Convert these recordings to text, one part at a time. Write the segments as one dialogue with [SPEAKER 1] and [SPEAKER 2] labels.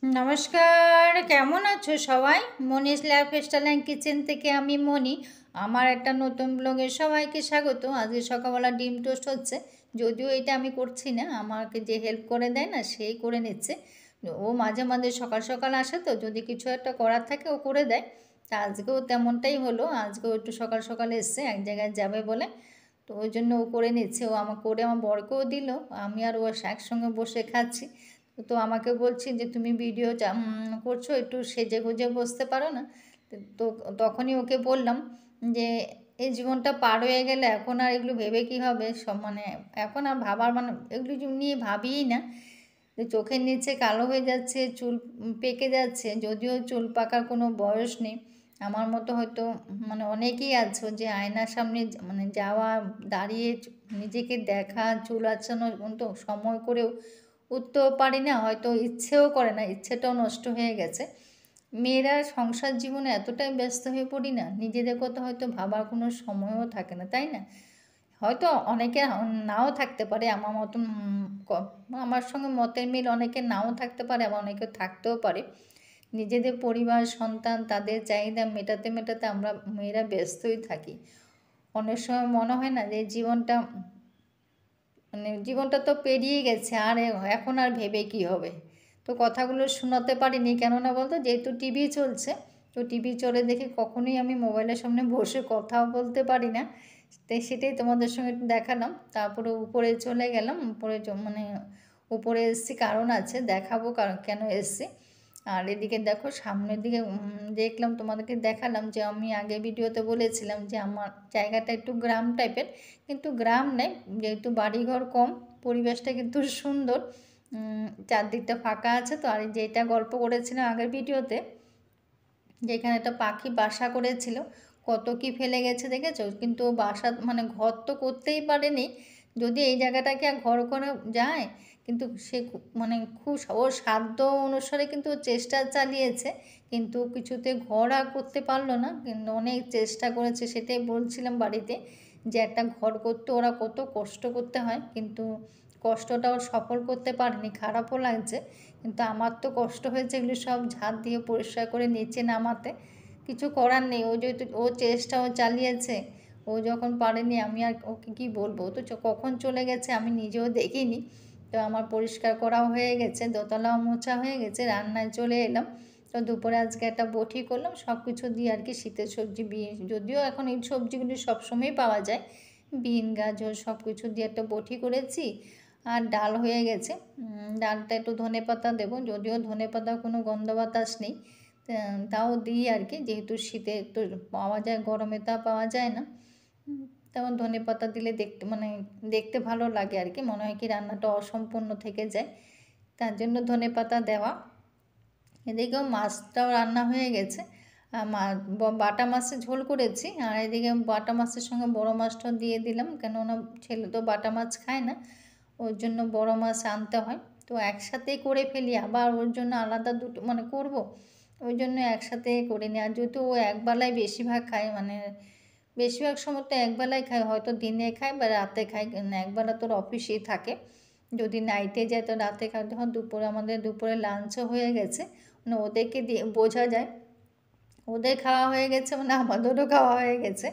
[SPEAKER 1] নমস্কার, কেমন আছো সবাই? মনীষ লাইফস্টাইল অ্যান্ড কিচেন থেকে আমি মনি। আমার একটা নতুন ব্লগে সবাইকে স্বাগত। আজকে সকালবেলা ডিম টোস্ট হচ্ছে। যদিও এটা আমি করছি না, আমাকে যে হেল্প করে দেয় না সেই করে নিচ্ছে। ও মাঝে মাঝে সকাল সকাল আসে, তো যদি কিছু একটা করার থাকে ও করে দেয়। তা আজকেও তেমনটাই হলো। আজকেও একটু সকাল সকাল এসছে, এক জায়গায় যাবে বলে। তো ওই জন্য ও করে নিচ্ছে। ও আমার করে আমার বরকেও দিল। আমি আর ও একসঙ্গে বসে খাচ্ছি। তো আমাকে বলছি যে তুমি ভিডিও করছো, একটু সেজে গুজে বসতে পারো না? তো তখনই ওকে বললাম যে এই জীবনটা পার হয়ে গেলে এখন আর এগুলো ভেবে কী হবে, সব মানে এখন আর ভাবার মানে এগুলো নিয়ে ভাবিই না। যে চোখের নিচে কালো হয়ে যাচ্ছে, চুল পেকে যাচ্ছে, যদিও চুল পাকার কোনো বয়স নেই। আমার মতো হয়তো মানে অনেকেই আছো যে আয়নার সামনে মানে যাওয়া, দাঁড়িয়ে নিজেকে দেখা, চুল আঁচানোর মতো সময় করেও উঠতেও পারি না, হয়তো ইচ্ছেও করে না, ইচ্ছেটাও নষ্ট হয়ে গেছে। মেয়েরা সংসার জীবনে এতটাই ব্যস্ত হয়ে পড়ি না, নিজেদের কথা হয়তো ভাবার কোনো সময়ও থাকে না, তাই না? হয়তো অনেকে নাও থাকতে পারে আমার মতন, আমার সঙ্গে মতের মিল অনেকে নাও থাকতে পারে, আবার অনেকে থাকতেও পারে। নিজেদের পরিবার, সন্তান, তাদের চাহিদা মেটাতে মেটাতে আমরা মেয়েরা ব্যস্তই থাকি। অনেক সময় মনে হয় না যে জীবনটা তো পেরিয়ে গেছে, আর এখন আর ভেবে কি হবে। তো কথাগুলো শোনাতে পারিনি, কেননা বলতো যেহেতু টিভি চলছে, তো টিভি চলে দেখে কখনোই আমি মোবাইলের সামনে বসে কথাও বলতে পারি না। তাই সেটাই তোমাদের সঙ্গে একটু দেখালাম। তারপরে উপরে চলে গেলাম, উপরে মানে উপরে এসেছি, কারণ আছে, দেখাবো কারণ কেন এসেছি। আর এদিকে দেখো সামনের দিকে দেখলাম, তোমাদেরকে দেখালাম যে আমি আগে ভিডিওতে বলেছিলাম যে আমার জায়গাটা একটু গ্রাম টাইপের, কিন্তু গ্রাম নেই, যেহেতু বাড়িঘর কম, পরিবেশটা কিন্তু সুন্দর। চারদিকটা ফাঁকা আছে। তো আর যেটা গল্প করেছিলাম আগের ভিডিওতে, যেখানে একটা পাখি বাসা করেছিল, কত কি ফেলে গেছে দেখেছো, কিন্তু ও বাসা মানে ঘর তো করতেই পারেনি। যদি এই জায়গাটাকে আর ঘর করে যায়, কিন্তু সে মানে খুব ওর সাধ্য অনুসারে কিন্তু ও চেষ্টা চালিয়েছে, কিন্তু কিছুতে ঘর আর করতে পারলো না। কিন্তু অনেক চেষ্টা করেছে, সেটাই বলছিলাম বাড়িতে, যে একটা ঘর করতে ওরা কত কষ্ট করতে হয়, কিন্তু কষ্টটা ওর সফল করতে পারেনি, খারাপও লাগছে। কিন্তু আমার তো কষ্ট হয়েছে এগুলো সব ঝাড় দিয়ে পরিষ্কার করে নিচে নামাতে। কিছু করার নেই, ও যেহেতু ও চেষ্টা ও চালিয়েছে, ও যখন পারেনি আমি আর ওকে কী বলবো। ও তো কখন চলে গেছে আমি নিজেও দেখিনি। তো আমার পরিষ্কার করাও হয়ে গেছে, দোতলাও মোছা হয়ে গেছে, রান্নায় চলে এলাম। তো দুপুরে আজকে একটা বটি করলাম সব কিছু দিয়ে আর কি, শীতের সবজি, যদিও এখন এই সবজিগুলি সবসময়ই পাওয়া যায়, বিন গাজর সব কিছু দিয়ে একটা বটি করেছি। আর ডাল হয়ে গেছে। ডালটা একটু ধনেপাতা দেবো, যদিও ধনেপাতার কোনো গন্ধ বাতাস নেই, তাও দিই আর কি, যেহেতু শীতে তো পাওয়া যায়, গরমে তা পাওয়া যায় না। তেমন ধনেপাতা দিলে দেখতে মানে দেখতে ভালো লাগে আর কি, মনে হয় কি রান্নাটা অসম্পূর্ণ থেকে যায়, তার জন্য ধনেপাতা দেওয়া। এদিকেও মাছটাও রান্না হয়ে গেছে। বাটা মাছের ঝোল করেছি, আর এদিকে বাটা মাছের সঙ্গে বড় মাছটাও দিয়ে দিলাম, কেননা ছেলে তো বাটা মাছ খায় না, ওর জন্য বড় মাছ আনতে হয়। তো একসাথেই করে ফেলি, আবার ওর জন্য আলাদা দুটো মানে করব, ওই জন্য একসাথে করে নিই। আর যেহেতু ও একবেলায় বেশিরভাগ খায়, মানে বেশিরভাগ সময় তো একবেলায় খায়, হয়তো দিনে খায় বা রাতে খায়, একবেলা তোর অফিসেই থাকে। যদি নাইটে যায় তো রাতে খায়, তখন দুপুরে আমাদের দুপুরে লাঞ্চও হয়ে গেছে, মানে ওদেরকে দিয়ে বোঝা যায় ওদের খাওয়া হয়ে গেছে মানে আমাদেরও খাওয়া হয়ে গেছে।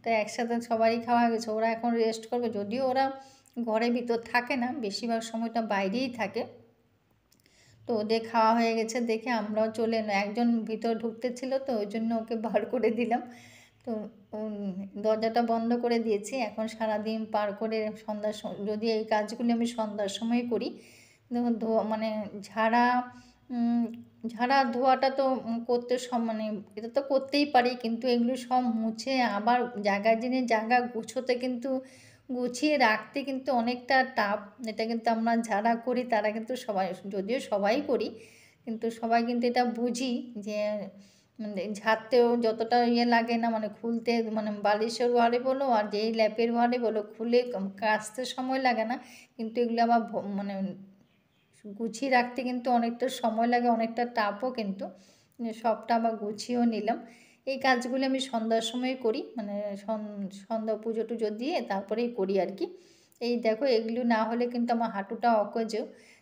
[SPEAKER 1] তো একসাথে সবারই খাওয়া হয়ে গেছে, ওরা এখন রেস্ট করবে, যদিও ওরা ঘরের ভিতর থাকে না, বেশিরভাগ সময়টা বাইরেই থাকে। তো ওদের খাওয়া হয়ে গেছে দেখে আমরাও চলে এলাম, একজন ভিতর ঢুকতে ছিল, তো ওই জন্য ওকে বার করে দিলাম। তো দরজাটা বন্ধ করে দিয়েছি। এখন সারাদিন পার করে সন্ধ্যার সময়, যদি এই কাজগুলি আমি সন্ধ্যার সময় করি, দেখুন ধোয়া মানে ঝাড়া, ঝাড়া ধোয়াটা তো করতে সব মানে এটা তো করতেই পারি, কিন্তু এগুলো সব মুছে আবার জায়গায় জিনিস জায়গা গুছোতে কিন্তু, গুছিয়ে রাখতে কিন্তু অনেকটা টাফ। এটা কিন্তু আমরা যারা করি তারা কিন্তু সবাই, যদিও সবাই করি, কিন্তু সবাই কিন্তু এটা বুঝি যে মানে ঝাড়তেও যতটা ইয়ে লাগে না, মানে খুলতে মানে বালিশের ওয়ারে বলো আর যেই ল্যাপের ওয়ারে বলো, খুলে কাচতে সময় লাগে না, কিন্তু এগুলো আবার মানে গুছিয়ে রাখতে কিন্তু অনেকটা সময় লাগে, অনেকটা টাফও কিন্তু। সবটা আবার গুছিয়েও নিলাম। এই কাজগুলো আমি সন্ধ্যার সময় করি, মানে সন্ধ্যা পুজো টুজো দিয়ে তারপরেই করি আর কি। এই দেখো এগুলো না হলে কিন্তু আমার হাঁটুটা অকেজো,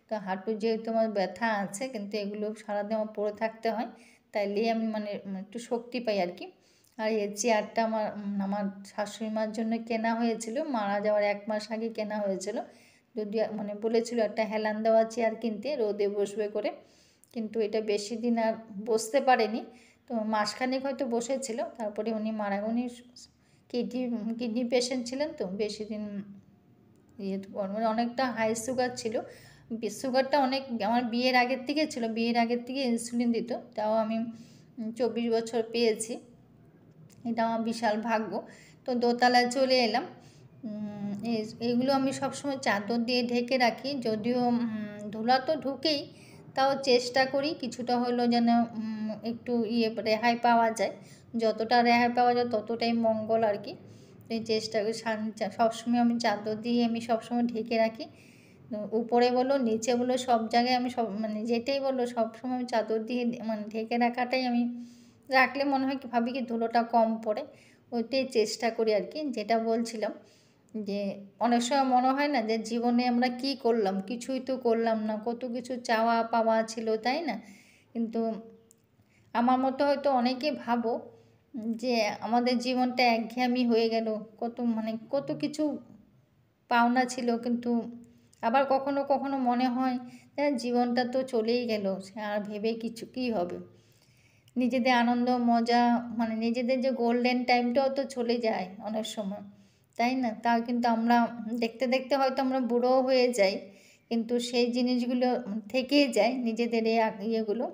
[SPEAKER 1] তো হাঁটু যেহেতু আমার ব্যথা আছে, কিন্তু এগুলো সারাদিন আমার পরে থাকতে হয়, তাইলেই আমি মানে একটু শক্তি পাই আর কি। আর এই চেয়ারটা আমার শাশুড়ি মার জন্য কেনা হয়েছিল, মারা যাওয়ার 1 মাস আগে কেনা হয়েছিল। যদিও মানে বলেছিল একটা হেলান দেওয়া চেয়ার কিনতে, রোদে বসবে করে, কিন্তু এটা বেশি দিন আর বসতে পারেনি। তো মাসখানেক হয়তো বসেছিল, তারপরে উনি মারা উনি কিডনি পেশেন্ট ছিলেন, তো বেশি দিন মানে অনেকটা হাই সুগার ছিল। সুগারটা অনেক আমার বিয়ের আগের থেকে ছিল, বিয়ের আগের থেকে ইনসুলিন দিত, তাও আমি 24 বছর পেয়েছি, এটা আমার বিশাল ভাগ্য। তো দোতলায় চলে এলাম। এইগুলো আমি সবসময় চাদর দিয়ে ঢেকে রাখি, যদিও ধুলা তো ঢুকেই, তাও চেষ্টা করি কিছুটা হলেও যেন একটু রেহাই পাওয়া যায়। যতটা রেহাই পাওয়া যায় ততটাই মঙ্গল আর কি। এই চেষ্টা করি সবসময় আমি চাদর দিয়ে আমি সবসময় ঢেকে রাখি, উপরে বলো নিচে বলো সব জায়গায় আমি সব মানে যেটাই বলো সবসময় আমি চাদর দিয়ে মানে ঢেকে রাখাটাই আমি রাখলে মনে হয় কি ভাবি কি ধুলোটা কম পড়ে, ওইটাই চেষ্টা করি আর কি। যেটা বলছিলাম যে অনেক সময় মনে হয় না যে জীবনে আমরা কি করলাম, কিছুই তো করলাম না, কত কিছু চাওয়া পাওয়া ছিল তাই না, কিন্তু আমার মতো হয়তো অনেকে ভাবো যে আমাদের জীবনটা একঘেয়েমি হয়ে গেল, কত কিছু পাওনা ছিল, কিন্তু আবার কখনো কখনো মনে হয় যে জীবনটা তো চলেই গেল, আর ভেবে কিছু কী হবে। নিজেদের আনন্দ মজা মানে নিজেদের যে গোল্ডেন টাইমটাও তো চলে যায় অনেক সময়, তাই না? তাও কিন্তু আমরা দেখতে দেখতে হয়তো আমরা বুড়োও হয়ে যাই, কিন্তু সেই জিনিসগুলো থেকেই যায় নিজেদের ইয়েগুলো।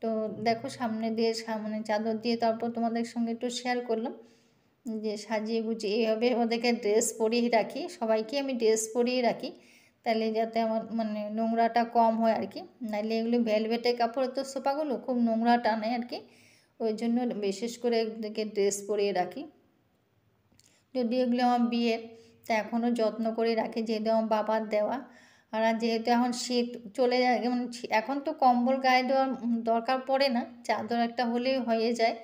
[SPEAKER 1] তো দেখো সামনে দিয়ে সামনে চাদর দিয়ে তারপর তোমাদের সঙ্গে একটু শেয়ার করলাম যে সাজিয়ে গুছিয়ে এইভাবে ওদেরকে ড্রেস পরিয়ে রাখি, সবাইকে আমি ড্রেস পরিয়ে রাখি, তাহলে যাতে আমার মানে নোংরাটা কম হয় আর কি। নাহলে এগুলো ভেলভেটের কাপড়ের তো সোফাগুলো খুব নোংরা টানে আর কি, ওই জন্য বিশেষ করে এদেরকে ড্রেস পরিয়ে রাখি। যদি এগুলো আমার বিয়ের, তা এখনও যত্ন করে রাখি, যেহেতু আমার বাবার দেওয়া। আর যেহেতু এখন শীত চলে যায়, যেমন এখন তো কম্বল গায়ে দেওয়ার দরকার পড়ে না, চাদর একটা হলেই হয়ে যায়,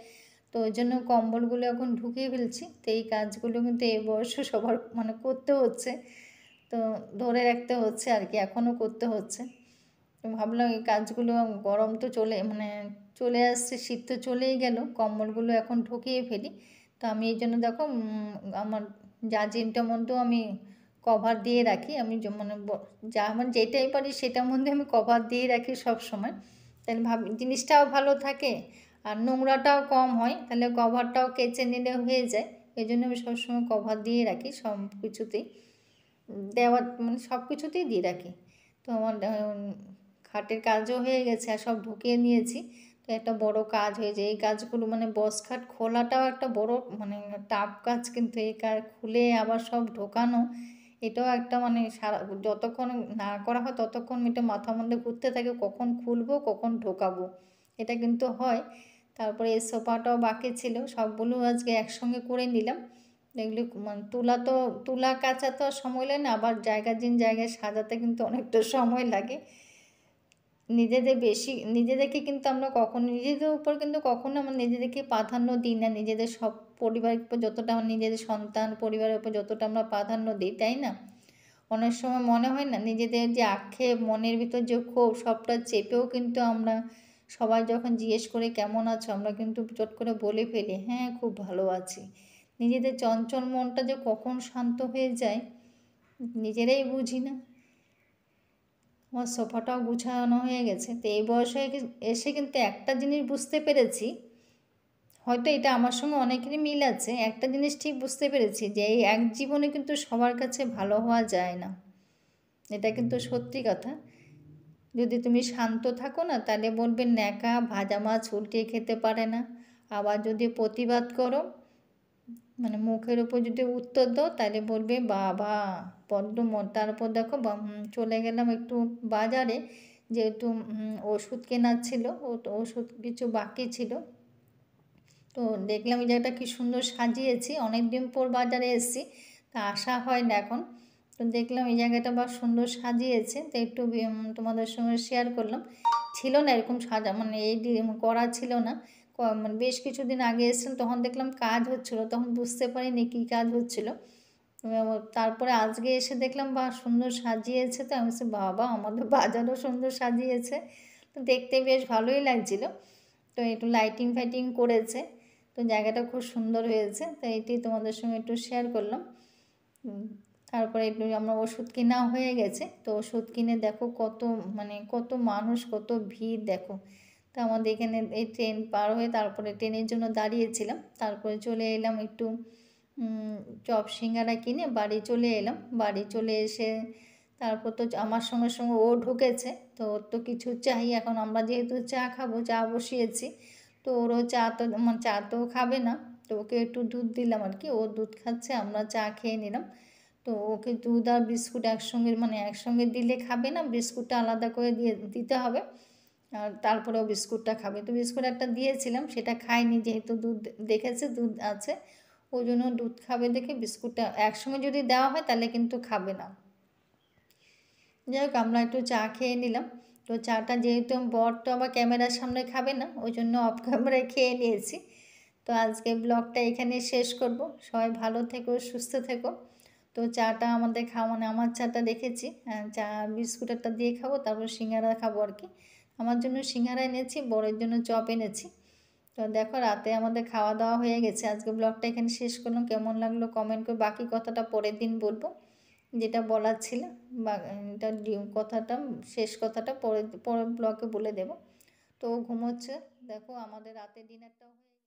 [SPEAKER 1] তো ওই জন্য কম্বলগুলো এখন ঢুকিয়ে ফেলছি। তো এই কাজগুলো কিন্তু এই বয়সে সবার মানে করতে হচ্ছে, তো ধরে রাখতে হচ্ছে আর কি, এখনও করতে হচ্ছে। তো ভাবলাম এই কাজগুলো, গরম তো চলে আসছে, শীত তো চলেই গেল, কম্বলগুলো এখন ঢুকিয়ে ফেলি। তো আমি এই জন্য দেখো আমার জাজিমটার মধ্যেও আমি কভার দিয়ে রাখি, আমি আমার যেটাই পারি সেটার মধ্যে আমি কভার দিয়ে রাখি সব সময়, তাহলে জিনিসটাও ভালো থাকে আর নোংরাটাও কম হয়, তাহলে কভারটাও কেচে নিলে হয়ে যায়। এই জন্য আমি সবসময় কভার দিয়ে রাখি সব কিছুতেই, দেওয়ার মানে সব কিছুতেই দিয়ে রাখি। তো আমার খাটের কাজও হয়ে গেছে আর সব ঢুকিয়ে নিয়েছি, তো একটা বড় কাজ হয়েছে। এই কাজগুলো মানে বক্স খাট খোলাটাও একটা বড় মানে টাফ কাজ, কিন্তু এই কাজ খুলে আবার সব ঢোকানো এটাও একটা মানে সারা যতক্ষণ না করা হয় ততক্ষণ এটা মাথার মধ্যে ঘুরতে থাকে, কখন খুলবো কখন ঢোকাবো, এটা কিন্তু হয়। তারপরে এই সোফাটাও বাকি ছিল, সবগুলো আজকে একসঙ্গে করে নিলাম। এগুলি মানে তুলা কাচা তো সময় লাগে না, আবার জায়গায় সাজাতে কিন্তু অনেকটা সময় লাগে। নিজেদেরকে কিন্তু আমরা নিজেদের উপর কিন্তু কখনো আমরা নিজেদেরকে প্রাধান্য দিই না, নিজেদের সব পরিবারের উপর যতটা নিজেদের সন্তান পরিবারের উপর যতটা আমরা প্রাধান্য দিই, তাই না? অনেক সময় মনে হয় না নিজেদের যে আক্ষেপ মনের ভিতর যে ক্ষোভ সবটা চেপেও কিন্তু আমরা সবাই যখন জিজ্ঞেস করে কেমন আছো, আমরা কিন্তু চট করে বলে ফেলি হ্যাঁ খুব ভালো আছি। নিজেদের চঞ্চল মনটা যে কখন শান্ত হয়ে যায় নিজেরাই বুঝি না। আমার সোফাটাও গুছানো হয়ে গেছে। তো এই বয়সে এসে কিন্তু একটা জিনিস বুঝতে পেরেছি, হয়তো এটা আমার সঙ্গে অনেকেরই মিল আছে, একটা জিনিস ঠিক বুঝতে পেরেছি যে এই এক জীবনে কিন্তু সবার কাছে ভালো হওয়া যায় না, এটা কিন্তু সত্যি কথা। যদি তুমি শান্ত থাকো না তাহলে বলবে ন্যাকা ভাজা মাছ উল্টিয়ে খেতে পারে না, আবার যদি প্রতিবাদ করো মানে মুখের উপর যদি উত্তর দাও তাহলে বলবে বাবা বড্ড তারপর দেখো চলে গেলাম একটু বাজারে, যেহেতু ওষুধ কেনার ছিল, ওষুধ কিছু বাকি ছিল, তো দেখলাম এই জায়গাটা কী সুন্দর সাজিয়েছি, অনেক দিন পর বাজারে এসেছি, তা আসা হয় না এখন, তো দেখলাম এই জায়গাটা বা সুন্দর সাজিয়েছে, তো একটু তোমাদের সঙ্গে শেয়ার করলাম। ছিল না এরকম সাজা মানে করা ছিল না, মানে বেশ কিছুদিন আগে এসেছিলাম তখন দেখলাম কাজ হচ্ছিলো, তখন বুঝতে পারিনি কী কাজ হচ্ছিলো। তারপরে আজকে এসে দেখলাম বাহ সুন্দর সাজিয়েছে, তো আমি বলছি বাবা আমাদের বাজারও সুন্দর সাজিয়েছে, তো দেখতে বেশ ভালোই লাগছিল। তো একটু লাইটিং ফাইটিং করেছে, তো জায়গাটা খুব সুন্দর হয়েছে, তো এটি তোমাদের সঙ্গে একটু শেয়ার করলাম। তারপরে একটু আমার ওষুধ কেনা হয়ে গেছে, তো ওষুধ কিনে দেখো কত মানে কত মানুষ, কত ভিড় দেখো। তো আমাদের এখানে এই ট্রেন পার হয়ে তারপরে ট্রেনের জন্য দাঁড়িয়েছিলাম, তারপরে চলে এলাম একটু চপ সিঙ্গারা কিনে বাড়ি চলে এলাম। বাড়ি চলে এসে তারপর তো আমার সঙ্গে সঙ্গে ও ঢুকেছে, তো ওর তো কিছু চাই। এখন আমরা যেহেতু চা খাবো, চা বসিয়েছি, তো ওরও চা তো মানে চা তো খাবে না, তো ওকে একটু দুধ দিলাম আর কি, ও দুধ খাচ্ছে, আমরা চা খেয়ে নিলাম। তো ওকে দুধ আর বিস্কুট একসঙ্গে মানে একসঙ্গে দিলে খাবে না, বিস্কুটটা আলাদা করে দিতে হবে, আর তারপরেও বিস্কুটটা খাবে। তো বিস্কুট একটা দিয়েছিলাম, সেটা খায়নি, যেহেতু দুধ দেখেছে দুধ আছে, ওই জন্য দুধ খাবে দেখে বিস্কুটটা একসঙ্গে যদি দেওয়া হয় তাহলে কিন্তু খাবে না। যাই হোক আমরা একটু চা খেয়ে নিলাম। তো চাটা যেহেতু বর তো আবার ক্যামেরার সামনে খাবে না, ওই জন্য অফ ক্যামেরায় খেয়ে নিয়েছি। তো আজকে ব্লগটা এখানে শেষ করব। সবাই ভালো থেকো, সুস্থ থেকো। তো চাটা আমাদের খাওয়া মানে আমার চাটা দেখেছি, চা বিস্কুট একটা দিয়ে খাবো, তারপর সিঙ্গারা খাবো আর কি। আমার জন্য সিঙ্গারা এনেছি, বরের জন্য চপ এনেছি। তো দেখো রাতে আমাদের খাওয়া দাওয়া হয়ে গেছে। আজকে ব্লগটা এখানে শেষ করলাম। কেমন লাগলো কমেন্ট করে, বাকি কথাটা পরের দিন বলবো, যেটা বলার ছিল বা এটা কথাটা শেষ কথাটা পরের ব্লগে বলে দেব। তো ও ঘুমোচ্ছে, দেখো আমাদের রাতে ডিনারটাও